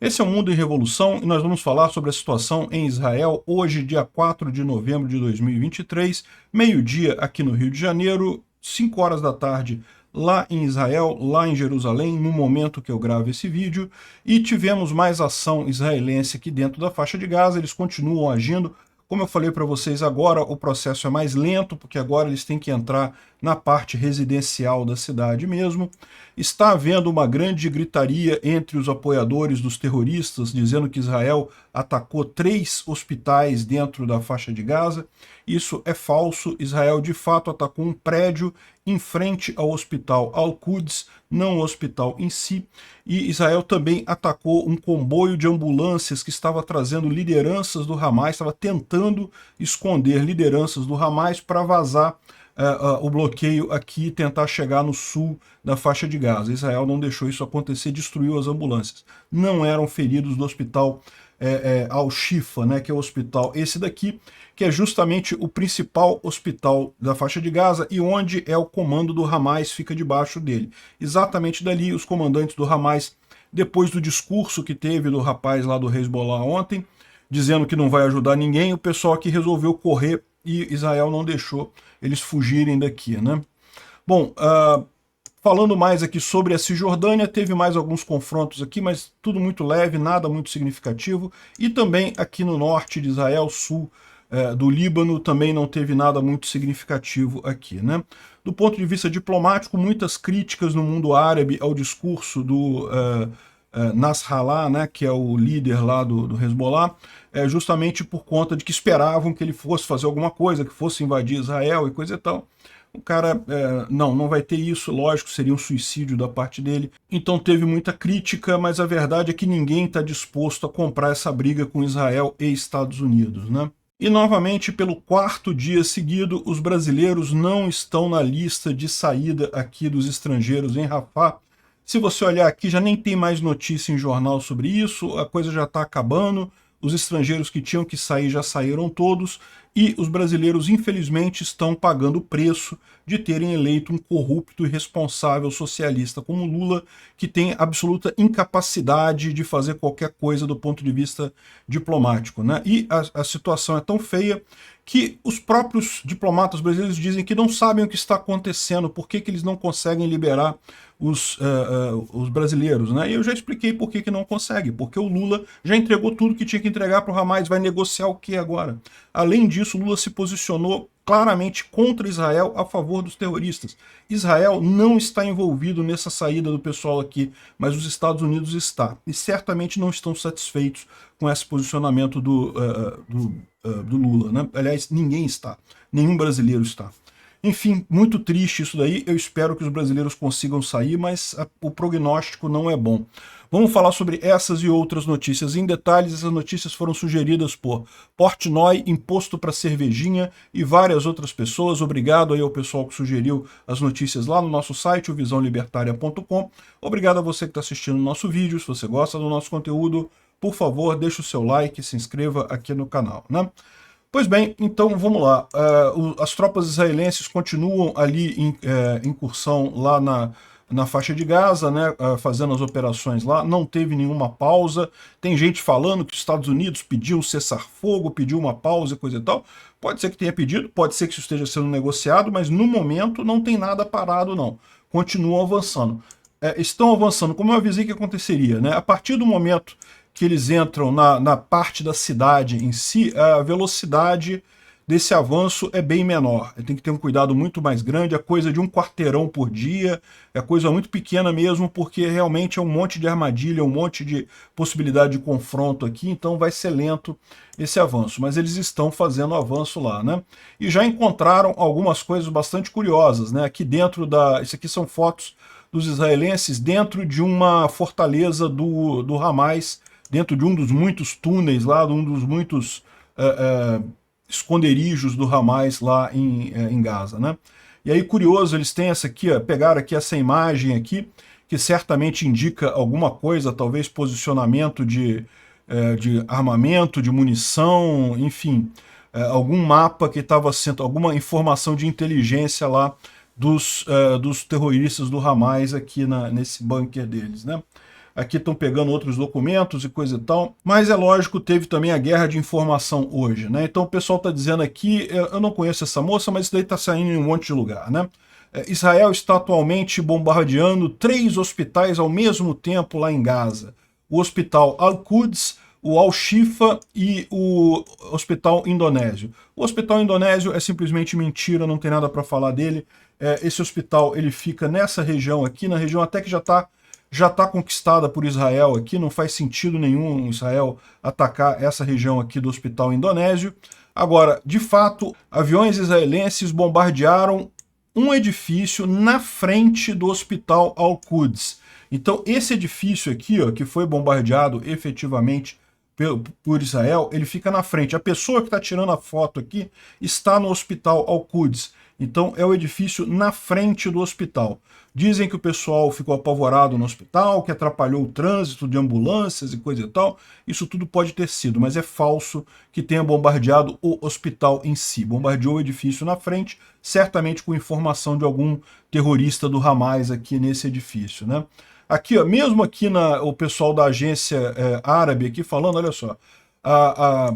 Esse é o Mundo em Revolução e nós vamos falar sobre a situação em Israel hoje, dia 4 de novembro de 2023, meio-dia aqui no Rio de Janeiro, 5 horas da tarde lá em Israel, lá em Jerusalém, no momento que eu gravo esse vídeo, e tivemos mais ação israelense aqui dentro da faixa de Gaza, eles continuam agindo. Como eu falei para vocês agora, o processo é mais lento, porque agora eles têm que entrar na parte residencial da cidade mesmo. Está havendo uma grande gritaria entre os apoiadores dos terroristas, dizendo que Israel atacou 3 hospitais dentro da faixa de Gaza. Isso é falso. Israel, de fato, atacou um prédio em frente ao hospital Al-Quds, não o hospital em si. E Israel também atacou um comboio de ambulâncias que estava trazendo lideranças do Hamas, estava tentando esconder lideranças do Hamas para vazar o bloqueio aqui e tentar chegar no sul da faixa de Gaza. Israel não deixou isso acontecer, destruiu as ambulâncias. Não eram feridos do hospital Al-Shifa, né, que é o hospital esse daqui, que é justamente o principal hospital da faixa de Gaza e onde o comando do Hamas fica debaixo dele. Exatamente dali, os comandantes do Hamas, depois do discurso que teve do rapaz lá do Hezbollah ontem, dizendo que não vai ajudar ninguém, o pessoal aqui resolveu correr e Israel não deixou eles fugirem daqui, né? Bom, falando mais aqui sobre a Cisjordânia, teve mais alguns confrontos aqui, mas tudo muito leve, nada muito significativo. E também aqui no norte de Israel, sul do Líbano, também não teve nada muito significativo aqui, né? Do ponto de vista diplomático, muitas críticas no mundo árabe ao discurso do Nasrallah, né, que é o líder lá do Hezbollah, justamente por conta de que esperavam que ele fosse fazer alguma coisa, que fosse invadir Israel e coisa e tal. O cara, não vai ter isso, lógico, seria um suicídio da parte dele. Então teve muita crítica, mas a verdade é que ninguém está disposto a comprar essa briga com Israel e Estados Unidos, né? E novamente, pelo 4º dia seguido, os brasileiros não estão na lista de saída aqui dos estrangeiros em Rafah. Se você olhar aqui, já nem tem mais notícia em jornal sobre isso, a coisa já está acabando, os estrangeiros que tinham que sair já saíram todos, e os brasileiros, infelizmente, estão pagando o preço de terem eleito um corrupto e irresponsável socialista como Lula, que tem absoluta incapacidade de fazer qualquer coisa do ponto de vista diplomático, né? E a situação é tão feia que os próprios diplomatas brasileiros dizem que não sabem o que está acontecendo, por que eles não conseguem liberar os brasileiros, né? E eu já expliquei por que não consegue, porque o Lula já entregou tudo que tinha que entregar para o Hamas, vai negociar o que agora? Além disso, Lula se posicionou claramente contra Israel, a favor dos terroristas. Israel não está envolvido nessa saída do pessoal aqui, mas os Estados Unidos está. E certamente não estão satisfeitos com esse posicionamento do Lula, né? Aliás, ninguém está. Nenhum brasileiro está. Enfim, muito triste isso daí. Eu espero que os brasileiros consigam sair, mas o prognóstico não é bom. Vamos falar sobre essas e outras notícias em detalhes. Essas notícias foram sugeridas por Portnoy, Imposto para Cervejinha e várias outras pessoas. Obrigado aí ao pessoal que sugeriu as notícias lá no nosso site, o visãolibertaria.com. Obrigado a você que está assistindo o nosso vídeo. Se você gosta do nosso conteúdo, por favor, deixe o seu like e se inscreva aqui no canal, né? Pois bem, então vamos lá. As tropas israelenses continuam ali em incursão lá na faixa de Gaza, né, fazendo as operações lá, não teve nenhuma pausa. Tem gente falando que os Estados Unidos pediu um cessar-fogo, pediu uma pausa e coisa e tal. Pode ser que tenha pedido, pode ser que isso esteja sendo negociado, mas no momento não tem nada parado não. Continuam avançando. Estão avançando, como eu avisei que aconteceria, né? A partir do momento que eles entram na parte da cidade em si, a velocidade desse avanço é bem menor. Tem que ter um cuidado muito mais grande, é coisa de 1 quarteirão por dia, é coisa muito pequena mesmo, porque realmente é um monte de armadilha, um monte de possibilidade de confronto aqui, então vai ser lento esse avanço. Mas eles estão fazendo avanço lá, né? E já encontraram algumas coisas bastante curiosas, né? Aqui dentro isso aqui são fotos dos israelenses dentro de uma fortaleza do Hamas, dentro de um dos muitos túneis lá, de um dos muitos esconderijos do Hamas lá em Gaza, né? E aí, curioso, eles têm essa aqui, pegaram aqui essa imagem aqui, que certamente indica alguma coisa, talvez posicionamento de armamento, de munição, enfim, algum mapa que estava sendo, alguma informação de inteligência lá dos terroristas do Hamas aqui nesse bunker deles, né? aqui estão pegando outros documentos e coisa e tal. Mas é lógico, teve também a guerra de informação hoje, né? Então o pessoal está dizendo aqui, eu não conheço essa moça, mas isso daí está saindo em um monte de lugar, né? Israel está atualmente bombardeando 3 hospitais ao mesmo tempo lá em Gaza. O hospital Al-Quds, o Al-Shifa e o hospital indonésio. O hospital indonésio é simplesmente mentira, não tem nada para falar dele. Esse hospital ele fica nessa região aqui, na região até que já tá conquistada por Israel aqui, não faz sentido nenhum Israel atacar essa região aqui do hospital indonésio. Agora, de fato, aviões israelenses bombardearam um edifício na frente do hospital Al-Quds. Então, esse edifício aqui, ó, que foi bombardeado efetivamente por Israel, ele fica na frente. A pessoa que está tirando a foto aqui está no hospital Al-Quds. Então, é o edifício na frente do hospital. Dizem que o pessoal ficou apavorado no hospital, que atrapalhou o trânsito de ambulâncias e coisa e tal. Isso tudo pode ter sido, mas é falso que tenha bombardeado o hospital em si. Bombardeou o edifício na frente, certamente com informação de algum terrorista do Hamas aqui nesse edifício, né? Aqui, ó, mesmo aqui o pessoal da agência árabe aqui falando, olha só, a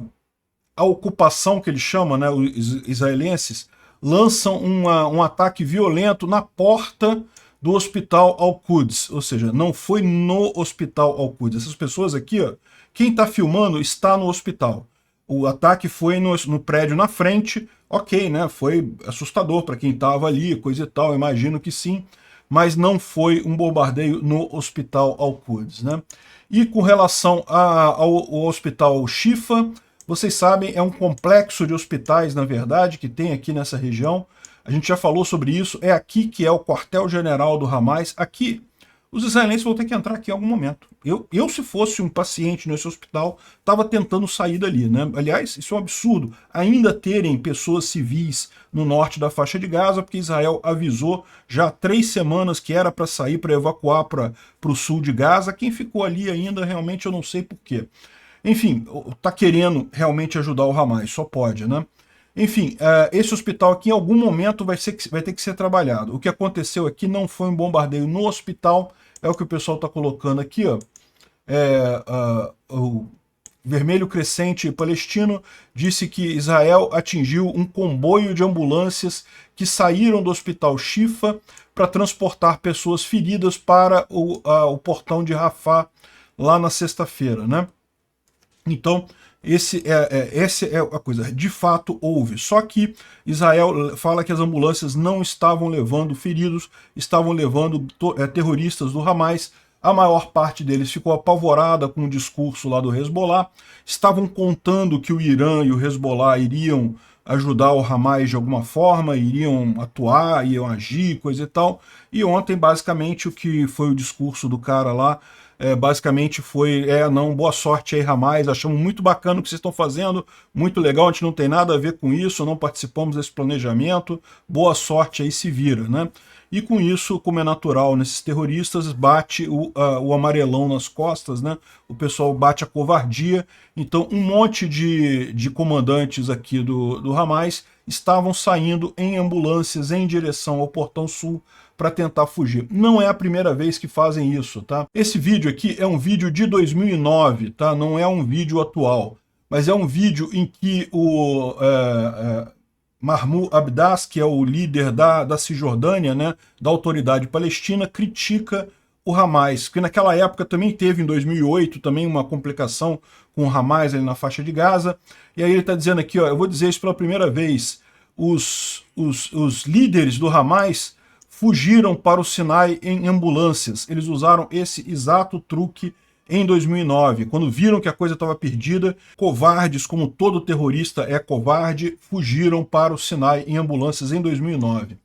ocupação que eles chamam, né, os israelenses, lançam um ataque violento na porta do hospital Al-Quds, ou seja, não foi no hospital Al-Quds. Essas pessoas aqui, ó, quem está filmando está no hospital. O ataque foi no prédio na frente, ok, né? Foi assustador para quem estava ali, coisa e tal, imagino que sim, mas não foi um bombardeio no hospital Al-Quds, né? E com relação ao hospital Shifa, vocês sabem, é um complexo de hospitais, na verdade, que tem aqui nessa região. A gente já falou sobre isso, é aqui que é o quartel-general do Hamas. Aqui, os israelenses vão ter que entrar aqui em algum momento. Eu se fosse um paciente nesse hospital, estava tentando sair dali, né? Aliás, isso é um absurdo, ainda terem pessoas civis no norte da faixa de Gaza, porque Israel avisou já há 3 semanas que era para sair, para evacuar para o sul de Gaza. Quem ficou ali ainda, realmente eu não sei porquê. Enfim, está querendo realmente ajudar o Hamas, só pode, né? Enfim, esse hospital aqui em algum momento vai ter que ser trabalhado. O que aconteceu aqui não foi um bombardeio no hospital, é o que o pessoal está colocando aqui, ó. O Vermelho Crescente palestino disse que Israel atingiu um comboio de ambulâncias que saíram do hospital Shifa para transportar pessoas feridas para o portão de Rafah lá na sexta-feira, né? Então, essa é a coisa. De fato, houve. Só que Israel fala que as ambulâncias não estavam levando feridos, estavam levando terroristas do Hamas. A maior parte deles ficou apavorada com o discurso lá do Hezbollah. Estavam contando que o Irã e o Hezbollah iriam ajudar o Hamas de alguma forma, iriam atuar, iriam agir, coisa e tal. E ontem, basicamente, o que foi o discurso do cara lá, basicamente foi, não, boa sorte aí, Hamas, achamos muito bacana o que vocês estão fazendo, muito legal, a gente não tem nada a ver com isso, não participamos desse planejamento, boa sorte aí, se vira, né? E com isso, como é natural nesses terroristas, bate o amarelão nas costas, né? O pessoal bate a covardia. Então, um monte de comandantes aqui do Hamas estavam saindo em ambulâncias em direção ao Portão Sul para tentar fugir. Não é a primeira vez que fazem isso, tá? Esse vídeo aqui é um vídeo de 2009, tá? Não é um vídeo atual, mas é um vídeo em que o Mahmoud Abbas, que é o líder da Cisjordânia, né, da autoridade palestina, critica o Hamas, que naquela época também teve, em 2008, também uma complicação com o Hamas ali na faixa de Gaza, e aí ele está dizendo aqui, ó, eu vou dizer isso pela primeira vez, os líderes do Hamas fugiram para o Sinai em ambulâncias, eles usaram esse exato truque em 2009, quando viram que a coisa estava perdida, covardes, como todo terrorista é covarde, fugiram para o Sinai em ambulâncias em 2009.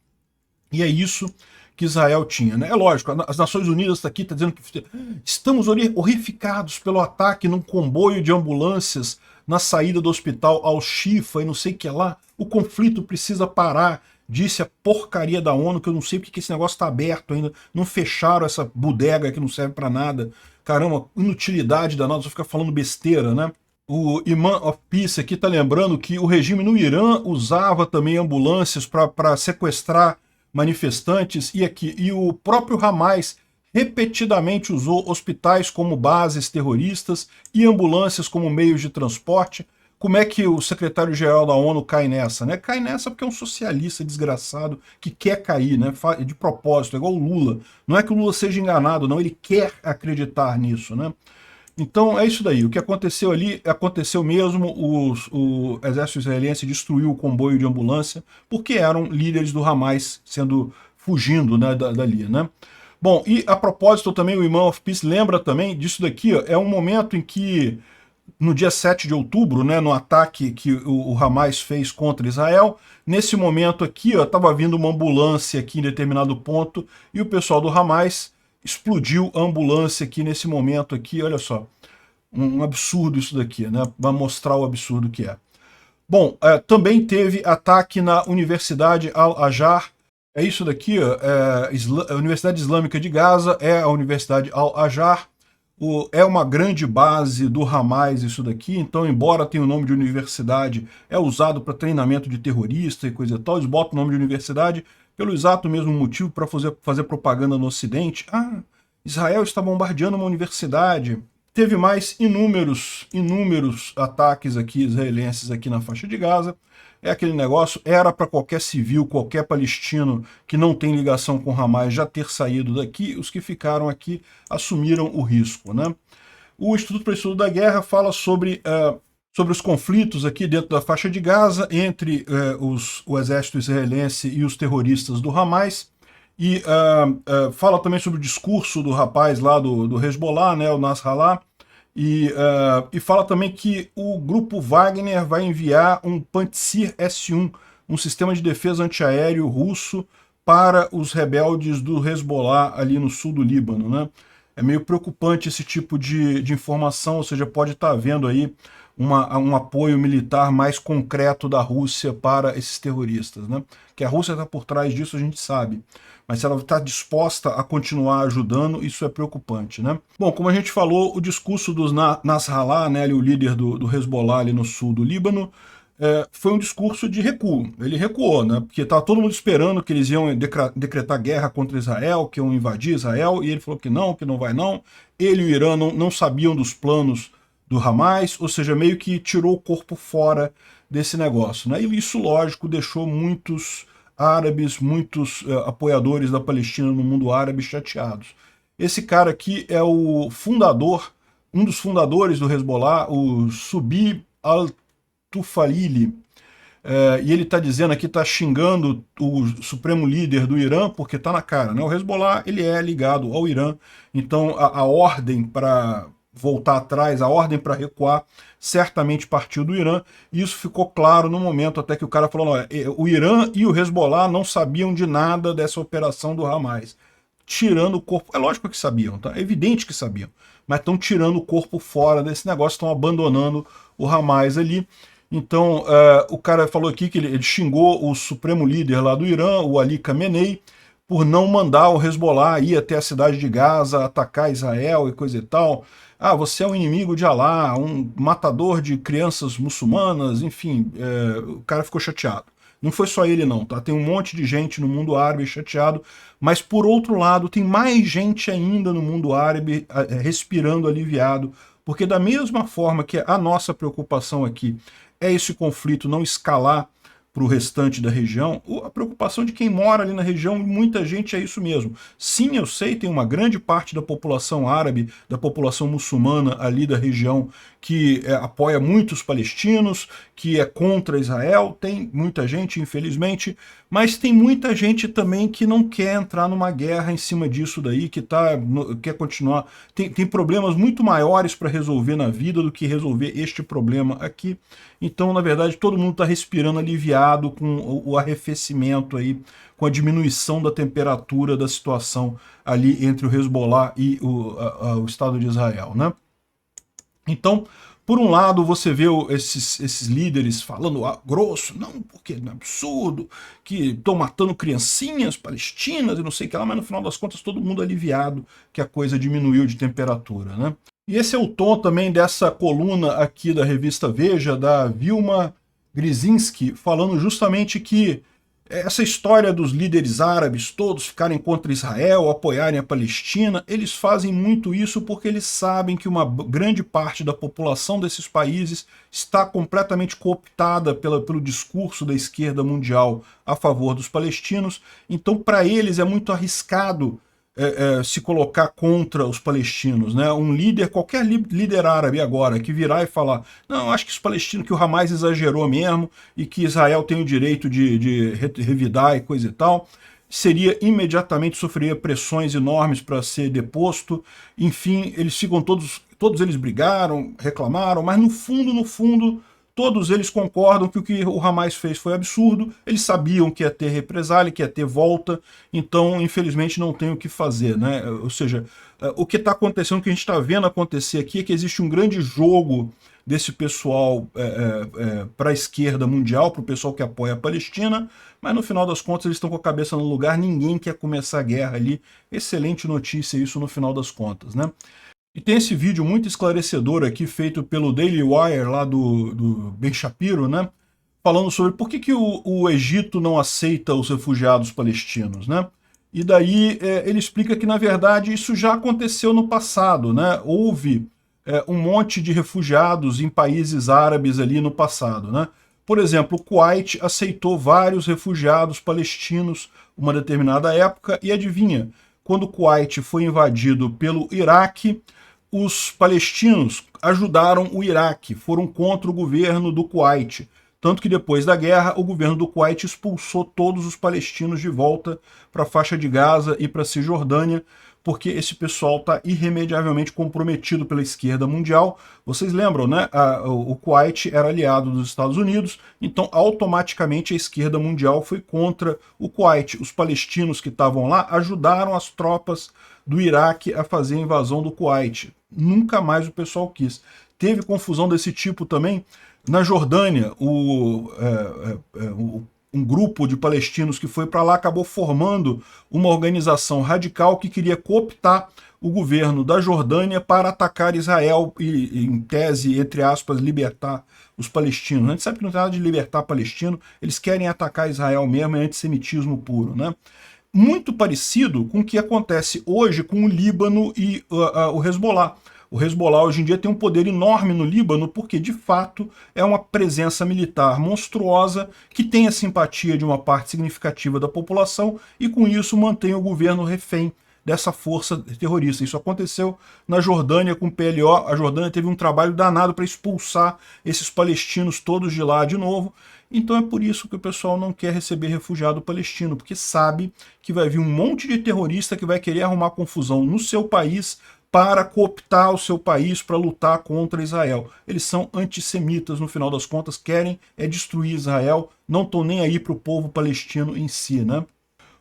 E é isso que Israel tinha, né? É lógico, as Nações Unidas está aqui, está dizendo que estamos horrificados pelo ataque num comboio de ambulâncias na saída do hospital Al-Shifa e não sei o que lá, o conflito precisa parar, disse a porcaria da ONU, que eu não sei porque esse negócio está aberto ainda, não fecharam essa bodega que não serve para nada. Caramba, inutilidade danada, só fica falando besteira, né? O Imam of Peace aqui está lembrando que o regime no Irã usava também ambulâncias para sequestrar manifestantes, e o próprio Hamas repetidamente usou hospitais como bases terroristas e ambulâncias como meios de transporte. Como é que o secretário-geral da ONU cai nessa, né? Cai nessa porque é um socialista desgraçado que quer cair, né? De propósito, é igual o Lula. Não é que o Lula seja enganado, não, ele quer acreditar nisso, né? Então é isso daí. O que aconteceu ali, aconteceu mesmo. O exército israelense destruiu o comboio de ambulância porque eram líderes do Hamas fugindo, né, dali, né? Bom, e a propósito também o Imam of Peace lembra também disso daqui, ó, é um momento em que no dia 7 de outubro, né, no ataque que o Hamas fez contra Israel, nesse momento aqui, estava vindo uma ambulância aqui em determinado ponto e o pessoal do Hamas explodiu a ambulância aqui nesse momento aqui, olha só. Um absurdo isso daqui, né? Vai mostrar o absurdo que é. Bom, também teve ataque na Universidade Al-Azhar. É isso daqui, ó, a Universidade Islâmica de Gaza é a Universidade Al-Azhar. É uma grande base do Hamas isso daqui, então embora tenha o nome de universidade, é usado para treinamento de terrorista e coisa e tal, eles botam o nome de universidade pelo exato mesmo motivo para fazer propaganda no Ocidente. Ah, Israel está bombardeando uma universidade. Teve mais inúmeros ataques aqui israelenses aqui na faixa de Gaza. É aquele negócio, era para qualquer civil, qualquer palestino que não tem ligação com Hamas já ter saído daqui, os que ficaram aqui assumiram o risco, né? O Instituto para o Estudo da Guerra fala sobre os conflitos aqui dentro da faixa de Gaza entre o exército israelense e os terroristas do Hamas, e fala também sobre o discurso do rapaz lá do Hezbollah, né, o Nasrallah, e fala também que o grupo Wagner vai enviar um Pantsir S-1, um sistema de defesa antiaéreo russo, para os rebeldes do Hezbollah ali no sul do Líbano, né? É meio preocupante esse tipo de informação, ou seja, pode estar havendo aí um apoio militar mais concreto da Rússia para esses terroristas, né? Que a Rússia está por trás disso, a gente sabe. Mas se ela está disposta a continuar ajudando, isso é preocupante, né? Bom, como a gente falou, o discurso do Nasrallah, né, o líder do Hezbollah ali no sul do Líbano, foi um discurso de recuo. Ele recuou, né? Porque estava todo mundo esperando que eles iam decretar guerra contra Israel, que iam invadir Israel, e ele falou que não vai não. Ele e o Irã não sabiam dos planos do Hamas, ou seja, meio que tirou o corpo fora desse negócio, né? E isso, lógico, deixou muitos árabes, muitos apoiadores da Palestina no mundo árabe chateados. Esse cara aqui é o fundador, um dos fundadores do Hezbollah, o Subi al-Tufalili, e ele está dizendo aqui, está xingando o supremo líder do Irã, porque está na cara, né? O Hezbollah, ele é ligado ao Irã, então a ordem para voltar atrás, a ordem para recuar, certamente partiu do Irã, e isso ficou claro no momento até que o cara falou, o Irã e o Hezbollah não sabiam de nada dessa operação do Hamas, tirando o corpo, é lógico que sabiam, tá? É evidente que sabiam, mas estão tirando o corpo fora desse negócio, estão abandonando o Hamas ali. Então, o cara falou aqui que ele xingou o supremo líder lá do Irã, o Ali Khamenei, por não mandar o Hezbollah ir até a cidade de Gaza, atacar Israel e coisa e tal. Ah, você é um inimigo de Alá, um matador de crianças muçulmanas, enfim, o cara ficou chateado. Não foi só ele não, tá? Tem um monte de gente no mundo árabe chateado, mas por outro lado tem mais gente ainda no mundo árabe respirando aliviado, porque da mesma forma que a nossa preocupação aqui é esse conflito não escalar para o restante da região, a preocupação de quem mora ali na região, muita gente é isso mesmo. Sim, eu sei, tem uma grande parte da população árabe, da população muçulmana ali da região, que apoia muitos palestinos, que é contra Israel, tem muita gente, infelizmente, mas tem muita gente também que não quer entrar numa guerra em cima disso daí, que quer continuar. Tem problemas muito maiores para resolver na vida do que resolver este problema aqui. Então, na verdade, todo mundo está respirando aliviado com o arrefecimento aí, com a diminuição da temperatura da situação ali entre o Hezbollah e o Estado de Israel, né? Então, por um lado, você vê esses líderes falando grosso, não, porque é absurdo, que estão matando criancinhas palestinas e não sei o que lá, mas no final das contas todo mundo aliviado que a coisa diminuiu de temperatura, né? E esse é o tom também dessa coluna aqui da revista Veja, da Vilma Grzinski, falando justamente que Essa história dos líderes árabes todos ficarem contra Israel, apoiarem a Palestina, eles fazem muito isso porque eles sabem que uma grande parte da população desses países está completamente cooptada pelo discurso da esquerda mundial a favor dos palestinos. Então, para eles é muito arriscado se colocar contra os palestinos, né? Um líder, qualquer líder árabe agora, que virar e falar, não, acho que os palestinos, que o Hamas exagerou mesmo e que Israel tem o direito de revidar e coisa e tal, seria imediatamente, sofreria pressões enormes para ser deposto. Enfim, eles ficam todos eles brigaram, reclamaram, mas no fundo, todos eles concordam que o que o Hamas fez foi absurdo, eles sabiam que ia ter represália, que ia ter volta, então, infelizmente, não tem o que fazer, né? Ou seja, o que está acontecendo, o que a gente está vendo acontecer aqui é que existe um grande jogo desse pessoal para a esquerda mundial, para o pessoal que apoia a Palestina, mas no final das contas eles estão com a cabeça no lugar, ninguém quer começar a guerra ali. Excelente notícia isso no final das contas, né? E tem esse vídeo muito esclarecedor aqui, feito pelo Daily Wire, lá do Ben Shapiro, né? Falando sobre por que o Egito não aceita os refugiados palestinos, né? E daí ele explica que, na verdade, isso já aconteceu no passado, né? Houve um monte de refugiados em países árabes ali no passado, né? Por exemplo, o Kuwait aceitou vários refugiados palestinos uma determinada época, e adivinha, quando o Kuwait foi invadido pelo Iraque, os palestinos ajudaram o Iraque, foram contra o governo do Kuwait. Tanto que depois da guerra, o governo do Kuwait expulsou todos os palestinos de volta para a faixa de Gaza e para a Cisjordânia, porque esse pessoal está irremediavelmente comprometido pela esquerda mundial. Vocês lembram, né? O Kuwait era aliado dos Estados Unidos, então automaticamente a esquerda mundial foi contra o Kuwait. Os palestinos que estavam lá ajudaram as tropas do Iraque a fazer a invasão do Kuwait. Nunca mais o pessoal quis. Teve confusão desse tipo também na Jordânia. Um grupo de palestinos que foi para lá acabou formando uma organização radical que queria cooptar o governo da Jordânia para atacar Israel e, em tese, entre aspas, libertar os palestinos. A gente sabe que não tem nada de libertar palestino, eles querem atacar Israel mesmo, é antissemitismo puro, né? Muito parecido com o que acontece hoje com o Líbano e o Hezbollah. O Hezbollah hoje em dia tem um poder enorme no Líbano porque, de fato, é uma presença militar monstruosa que tem a simpatia de uma parte significativa da população e, com isso, mantém o governo refém dessa força terrorista. Isso aconteceu na Jordânia com o PLO. A Jordânia teve um trabalho danado para expulsar esses palestinos todos de lá de novo. Então é por isso que o pessoal não quer receber refugiado palestino, porque sabe que vai vir um monte de terrorista que vai querer arrumar confusão no seu país para cooptar o seu país para lutar contra Israel. Eles são antissemitas, no final das contas, querem destruir Israel, não estão nem aí para o povo palestino em si, né?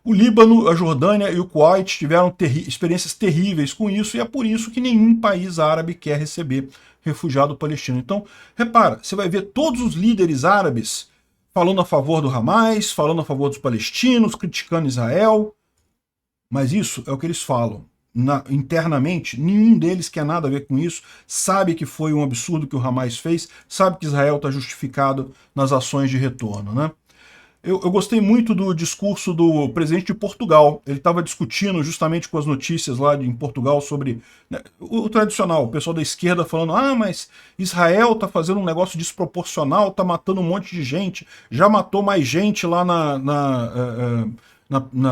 O Líbano, a Jordânia e o Kuwait tiveram experiências terríveis com isso, e é por isso que nenhum país árabe quer receber refugiado palestino. Então, repara, você vai ver todos os líderes árabes falando a favor do Hamas, falando a favor dos palestinos, criticando Israel, mas isso é o que eles falam. Internamente, nenhum deles quer nada a ver com isso, sabe que foi um absurdo que o Hamas fez, sabe que Israel está justificado nas ações de retorno, né? Eu gostei muito do discurso do presidente de Portugal. Ele estava discutindo justamente com as notícias lá em Portugal sobre, né, o tradicional, o pessoal da esquerda falando, mas Israel está fazendo um negócio desproporcional, está matando um monte de gente, já matou mais gente lá na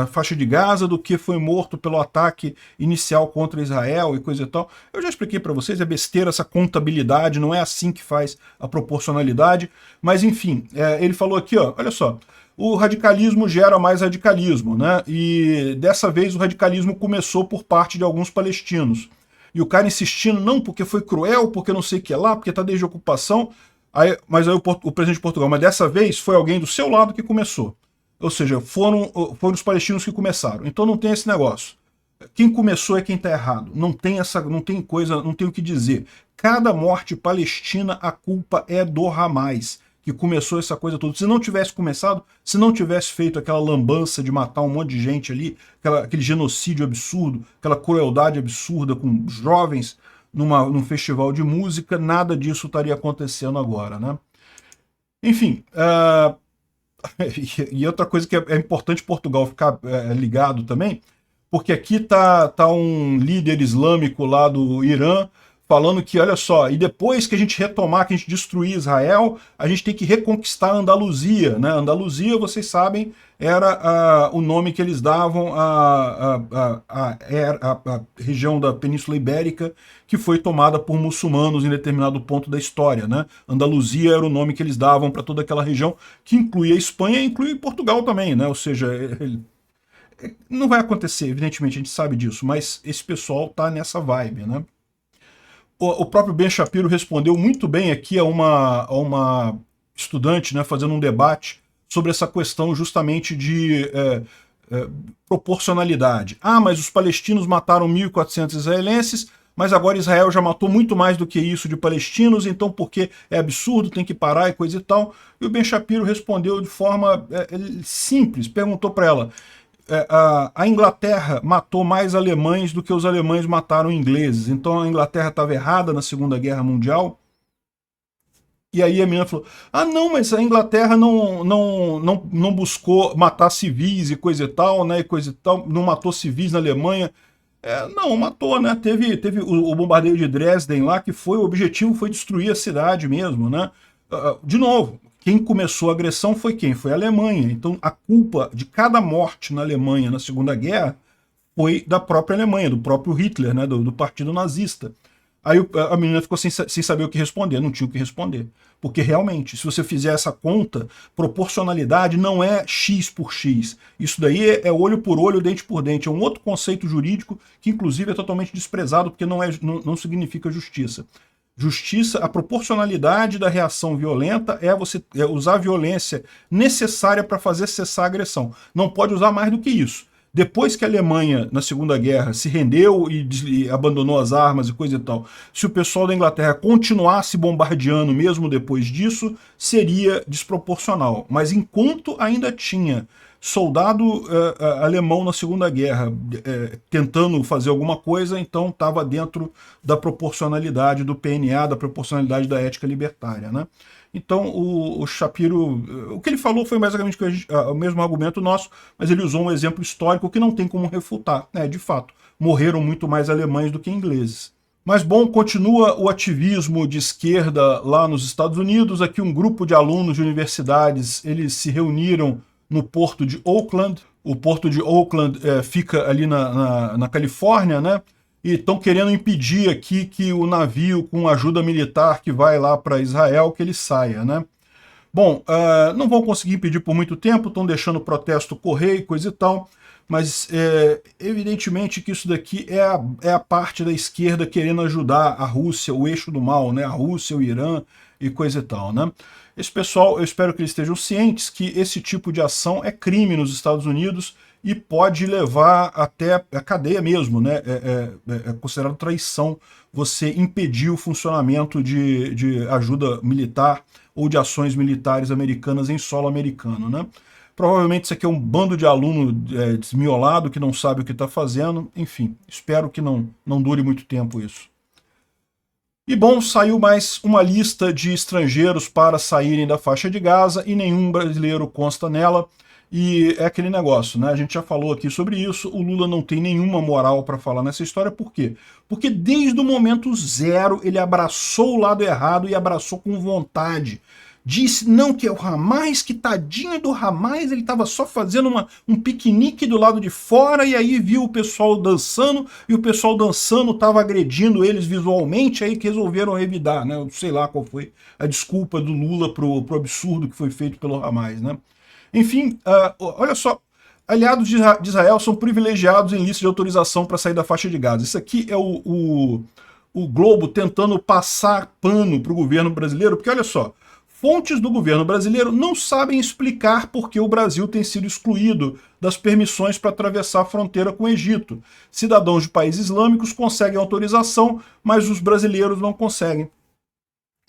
faixa de Gaza do que foi morto pelo ataque inicial contra Israel e coisa e tal. Eu já expliquei para vocês, é besteira essa contabilidade, não é assim que faz a proporcionalidade, mas enfim, ele falou aqui, ó, olha só, o radicalismo gera mais radicalismo, né? E dessa vez o radicalismo começou por parte de alguns palestinos. E o cara insistindo, não, porque foi cruel, porque não sei o que lá, porque tá desde a ocupação. Mas aí o presidente de Portugal, mas dessa vez foi alguém do seu lado que começou. Ou seja, foram os palestinos que começaram. Então não tem esse negócio. Quem começou é quem está errado. Não tem o que dizer. Cada morte palestina, a culpa é do Hamas, que começou essa coisa toda. Se não tivesse começado, se não tivesse feito aquela lambança de matar um monte de gente ali, aquele genocídio absurdo, aquela crueldade absurda com jovens num festival de música, nada disso estaria acontecendo agora, né? Enfim, E outra coisa que é importante Portugal ficar ligado também, porque aqui tá um líder islâmico lá do Irã falando que, olha só, e depois que a gente retomar, que a gente destruir Israel, a gente tem que reconquistar a Andaluzia, né? Andaluzia, vocês sabem, era o nome que eles davam à região da Península Ibérica que foi tomada por muçulmanos em determinado ponto da história, né? Andaluzia era o nome que eles davam para toda aquela região, que inclui a Espanha e inclui Portugal também, né? Ou seja, não vai acontecer, evidentemente, a gente sabe disso, mas esse pessoal tá nessa vibe, né? O próprio Ben Shapiro respondeu muito bem aqui a uma estudante, né, fazendo um debate sobre essa questão justamente de proporcionalidade. Ah, mas os palestinos mataram 1.400 israelenses, mas agora Israel já matou muito mais do que isso de palestinos, então porque é absurdo, tem que parar e coisa e tal. E o Ben Shapiro respondeu de forma simples, perguntou para ela, a Inglaterra matou mais alemães do que os alemães mataram ingleses. Então a Inglaterra estava errada na Segunda Guerra Mundial. E aí a menina falou, ah não, mas a Inglaterra não buscou matar civis e coisa e tal, né, e coisa e tal, não matou civis na Alemanha. Não, matou, né, teve o bombardeio de Dresden lá, que o objetivo foi destruir a cidade mesmo, né. De novo, quem começou a agressão foi quem? Foi a Alemanha. Então a culpa de cada morte na Alemanha na Segunda Guerra foi da própria Alemanha, do próprio Hitler, né, do partido nazista. Aí a menina ficou sem saber o que responder, não tinha o que responder. Porque realmente, se você fizer essa conta, proporcionalidade não é X por X. Isso daí é olho por olho, dente por dente. É um outro conceito jurídico que inclusive é totalmente desprezado porque não significa justiça. Justiça, a proporcionalidade da reação violenta é você usar a violência necessária para fazer cessar a agressão. Não pode usar mais do que isso. Depois que a Alemanha, na Segunda Guerra, se rendeu e abandonou as armas e coisa e tal, se o pessoal da Inglaterra continuasse bombardeando mesmo depois disso, seria desproporcional. Mas enquanto ainda tinha soldado alemão na Segunda Guerra tentando fazer alguma coisa, então estava dentro da proporcionalidade do PNA, da proporcionalidade da ética libertária, né? Então o Shapiro, o que ele falou foi basicamente o mesmo argumento nosso, mas ele usou um exemplo histórico que não tem como refutar. De fato, morreram muito mais alemães do que ingleses. Mas bom, continua o ativismo de esquerda lá nos Estados Unidos. Aqui um grupo de alunos de universidades, eles se reuniram no porto de Oakland. O porto de Oakland fica ali na Califórnia, né? E estão querendo impedir aqui que o navio com ajuda militar que vai lá para Israel, que ele saia, né? Bom, não vão conseguir impedir por muito tempo, estão deixando o protesto correr e coisa e tal, mas evidentemente que isso daqui é a parte da esquerda querendo ajudar a Rússia, o eixo do mal, né? A Rússia, o Irã e coisa e tal, né? Esse pessoal, eu espero que eles estejam cientes que esse tipo de ação é crime nos Estados Unidos e pode levar até a cadeia mesmo, né? É considerado traição você impedir o funcionamento de ajuda militar ou de ações militares americanas em solo americano, né? Provavelmente isso aqui é um bando de aluno desmiolado que não sabe o que está fazendo. Enfim, espero que não dure muito tempo isso. E bom, saiu mais uma lista de estrangeiros para saírem da faixa de Gaza e nenhum brasileiro consta nela. E é aquele negócio, né? A gente já falou aqui sobre isso, o Lula não tem nenhuma moral para falar nessa história, por quê? Porque desde o momento zero ele abraçou o lado errado e abraçou com vontade. Disse, não, que é o Hamas, que tadinho do Hamas, ele estava só fazendo um piquenique do lado de fora e aí viu o pessoal dançando e o pessoal dançando estava agredindo eles visualmente, aí que resolveram revidar, né? Eu sei lá qual foi a desculpa do Lula pro absurdo que foi feito pelo Hamas, né? Enfim, olha só, aliados de Israel são privilegiados em lista de autorização para sair da faixa de Gaza. Isso aqui é o Globo tentando passar pano para o governo brasileiro, porque olha só, fontes do governo brasileiro não sabem explicar por que o Brasil tem sido excluído das permissões para atravessar a fronteira com o Egito. Cidadãos de países islâmicos conseguem autorização, mas os brasileiros não conseguem.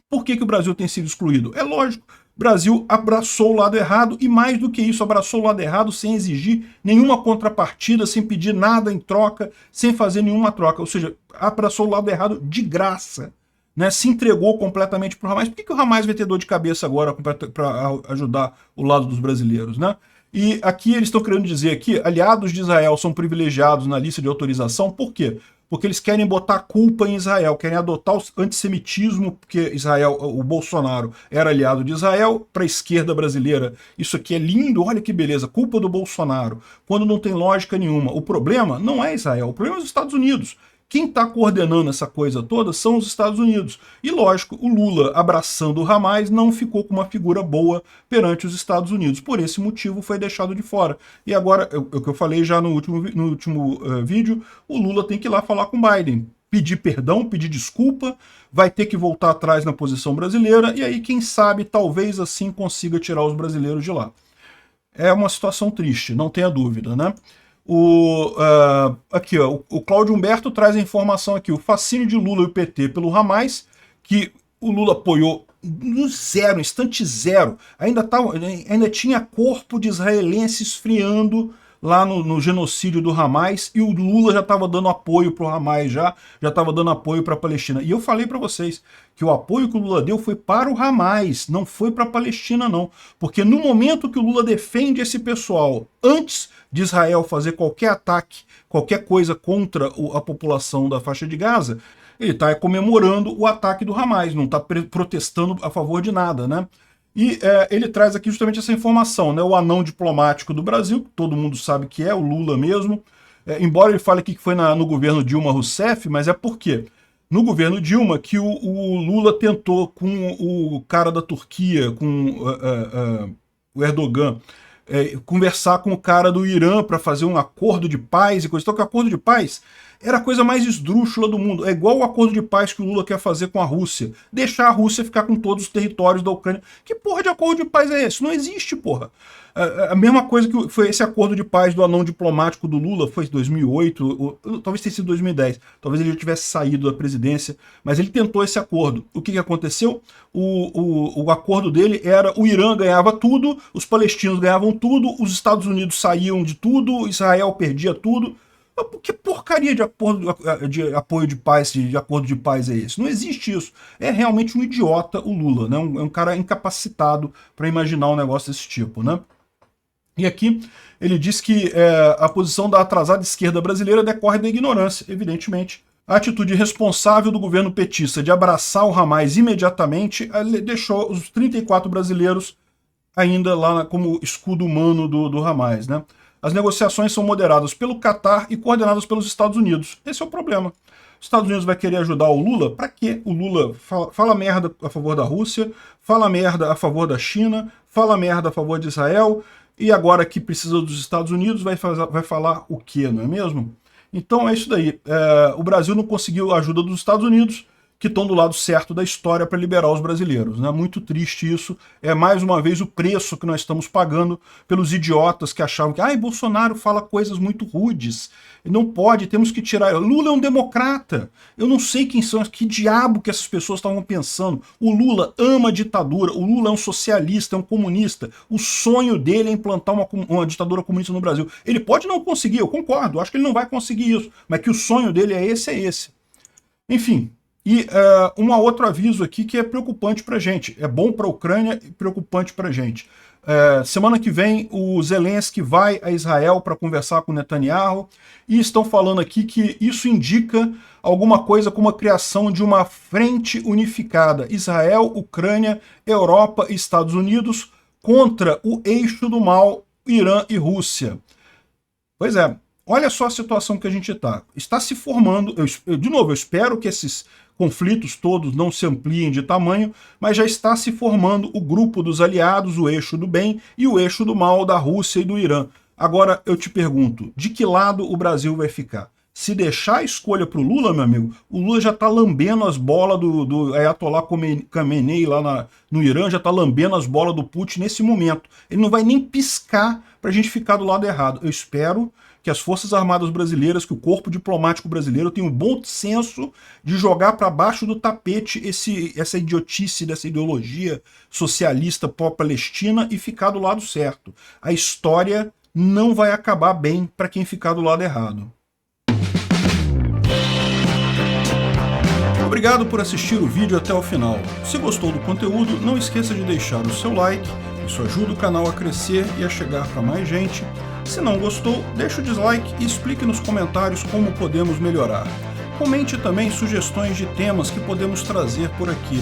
Por que o Brasil tem sido excluído? É lógico. O Brasil abraçou o lado errado e, mais do que isso, abraçou o lado errado sem exigir nenhuma contrapartida, sem pedir nada em troca, sem fazer nenhuma troca. Ou seja, abraçou o lado errado de graça. né, se entregou completamente para o Hamas. Por que o Hamas vai ter dor de cabeça agora para ajudar o lado dos brasileiros, né? E aqui eles estão querendo dizer que aliados de Israel são privilegiados na lista de autorização. Por quê? Porque eles querem botar culpa em Israel, querem adotar o antissemitismo, porque Israel, o Bolsonaro era aliado de Israel, para a esquerda brasileira. Isso aqui é lindo, olha que beleza, culpa do Bolsonaro, quando não tem lógica nenhuma. O problema não é Israel, o problema é os Estados Unidos. Quem está coordenando essa coisa toda são os Estados Unidos. E lógico, o Lula abraçando o Hamas não ficou com uma figura boa perante os Estados Unidos. Por esse motivo foi deixado de fora. E agora, o que eu falei já no último vídeo, o Lula tem que ir lá falar com o Biden. Pedir perdão, pedir desculpa, vai ter que voltar atrás na posição brasileira, e aí, quem sabe, talvez assim consiga tirar os brasileiros de lá. É uma situação triste, não tenha dúvida, né? Aqui, ó, o Cláudio Humberto traz a informação aqui, o fascínio de Lula e o PT pelo Hamas, que o Lula apoiou no zero, instante zero, ainda tinha corpo de israelense esfriando lá no genocídio do Hamas, e o Lula já estava dando apoio para o Hamas, já estava dando apoio para a Palestina. E eu falei para vocês que o apoio que o Lula deu foi para o Hamas, não foi para a Palestina não, porque no momento que o Lula defende esse pessoal, antes de Israel fazer qualquer ataque, qualquer coisa contra a população da faixa de Gaza, ele está comemorando o ataque do Hamas, não está protestando a favor de nada, né? E ele traz aqui justamente essa informação, né? O anão diplomático do Brasil, que todo mundo sabe que é, o Lula mesmo, embora ele fale aqui que foi no governo Dilma Rousseff, mas é porque no governo Dilma que o Lula tentou com o cara da Turquia, com o Erdogan, conversar com o cara do Irã para fazer um acordo de paz e coisa. Então, que o acordo de paz era a coisa mais esdrúxula do mundo. É igual o acordo de paz que o Lula quer fazer com a Rússia. Deixar a Rússia ficar com todos os territórios da Ucrânia. Que porra de acordo de paz é esse? Não existe, porra. A mesma coisa que foi esse acordo de paz do anão diplomático do Lula, foi em 2008, ou talvez tenha sido 2010, talvez ele já tivesse saído da presidência, mas ele tentou esse acordo. O que aconteceu? O acordo dele era o Irã ganhava tudo, os palestinos ganhavam tudo, os Estados Unidos saíam de tudo, Israel perdia tudo. Que porcaria de apoio de paz, de acordo de paz é esse? Não existe isso. É realmente um idiota o Lula, né? É um cara incapacitado para imaginar um negócio desse tipo, né? E aqui ele diz que a posição da atrasada esquerda brasileira decorre da ignorância, evidentemente. A atitude irresponsável do governo petista de abraçar o Hamas imediatamente deixou os 34 brasileiros ainda lá como escudo humano do Hamas, né? As negociações são moderadas pelo Catar e coordenadas pelos Estados Unidos. Esse é o problema. Os Estados Unidos vai querer ajudar o Lula? Para quê? O Lula fala merda a favor da Rússia, fala merda a favor da China, fala merda a favor de Israel, e agora que precisa dos Estados Unidos vai falar o quê, não é mesmo? Então é isso daí. O Brasil não conseguiu a ajuda dos Estados Unidos, que estão do lado certo da história para liberar os brasileiros, né? Muito triste isso. É mais uma vez o preço que nós estamos pagando pelos idiotas que achavam que Bolsonaro fala coisas muito rudes. Não pode, temos que tirar. Lula é um democrata. Eu não sei quem são, que diabo que essas pessoas estavam pensando. O Lula ama a ditadura, o Lula é um socialista, é um comunista. O sonho dele é implantar uma ditadura comunista no Brasil. Ele pode não conseguir, eu concordo, acho que ele não vai conseguir isso, mas que o sonho dele é esse. Enfim. E um outro aviso aqui que é preocupante para a gente. É bom para a Ucrânia e preocupante para a gente. Semana que vem o Zelensky vai a Israel para conversar com Netanyahu e estão falando aqui que isso indica alguma coisa como a criação de uma frente unificada. Israel, Ucrânia, Europa e Estados Unidos contra o eixo do mal, Irã e Rússia. Pois é, olha só a situação que a gente está. Está se formando, de novo, eu espero que esses conflitos todos não se ampliem de tamanho, mas já está se formando o grupo dos aliados, o eixo do bem e o eixo do mal da Rússia e do Irã. Agora eu te pergunto, de que lado o Brasil vai ficar? Se deixar a escolha para o Lula, meu amigo, o Lula já está lambendo as bolas do Ayatollah Khamenei lá no Irã, já está lambendo as bolas do Putin nesse momento. Ele não vai nem piscar para a gente ficar do lado errado. Eu espero que as Forças Armadas brasileiras, que o corpo diplomático brasileiro tenha um bom senso de jogar para baixo do tapete essa idiotice dessa ideologia socialista pró-palestina e ficar do lado certo. A história não vai acabar bem para quem ficar do lado errado. Obrigado por assistir o vídeo até o final. Se gostou do conteúdo, não esqueça de deixar o seu like, isso ajuda o canal a crescer e a chegar para mais gente. Se não gostou, deixe o dislike e explique nos comentários como podemos melhorar. Comente também sugestões de temas que podemos trazer por aqui.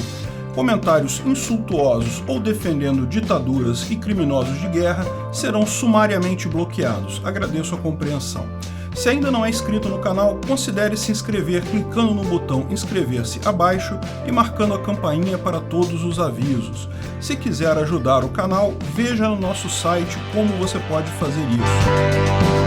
Comentários insultuosos ou defendendo ditaduras e criminosos de guerra serão sumariamente bloqueados. Agradeço a compreensão. Se ainda não é inscrito no canal, considere se inscrever clicando no botão inscrever-se abaixo e marcando a campainha para todos os avisos. Se quiser ajudar o canal, veja no nosso site como você pode fazer isso.